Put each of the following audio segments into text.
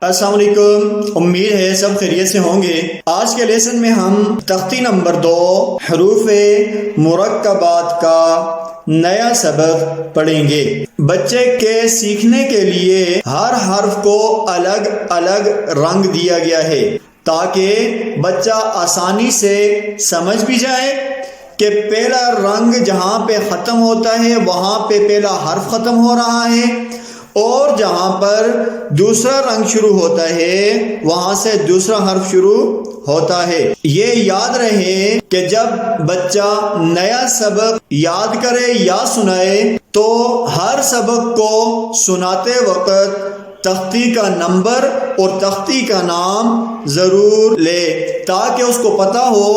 السلام علیکم، امید ہے سب خیریت سے ہوں گے۔ آج کے لیسن میں ہم تختی نمبر 2 حروف مرکبات کا نیا سبق پڑھیں گے۔ بچے کے سیکھنے کے لیے ہر حرف کو الگ الگ رنگ دیا گیا ہے تاکہ بچہ آسانی سے سمجھ بھی جائے کہ پہلا رنگ جہاں پہ ختم ہوتا ہے وہاں پہ پہلا حرف ختم ہو رہا ہے، اور جہاں پر دوسرا رنگ شروع ہوتا ہے وہاں سے دوسرا حرف شروع ہوتا ہے۔ یہ یاد رہے کہ جب بچہ نیا سبق یاد کرے یا سنائے تو ہر سبق کو سناتے وقت تختی کا نمبر اور تختی کا نام ضرور لے تاکہ اس کو پتہ ہو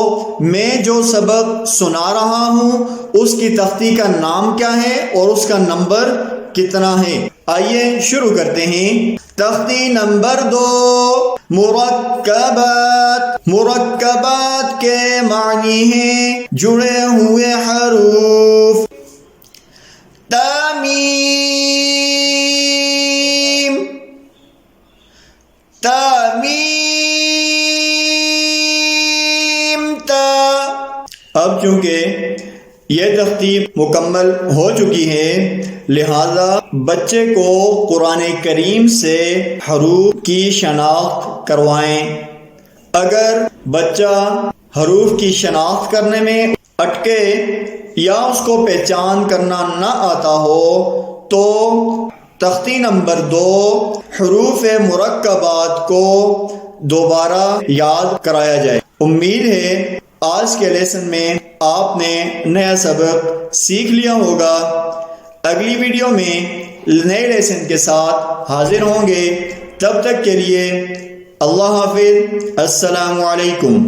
میں جو سبق سنا رہا ہوں اس کی تختی کا نام کیا ہے اور اس کا نمبر کتنا ہے۔ آئیے شروع کرتے ہیں۔ تختی نمبر 2 مرکبات۔ مرکبات کے معنی ہیں جڑے ہوئے حروف۔ تامیم، تامیم، تا۔ اب چونکہ یہ تختی مکمل ہو چکی ہے لہذا بچے کو قرآن کریم سے حروف کی شناخت کروائیں۔ اگر بچہ حروف کی شناخت کرنے میں اٹکے یا اس کو پہچان کرنا نہ آتا ہو تو تختی نمبر 2 حروف مرکبات کو دوبارہ یاد کرایا جائے۔ امید ہے آج کے لیسن میں آپ نے نیا سبق سیکھ لیا ہوگا۔ اگلی ویڈیو میں نئے لیسن کے ساتھ حاضر ہوں گے، تب تک کے لیے اللہ حافظ، السلام علیکم۔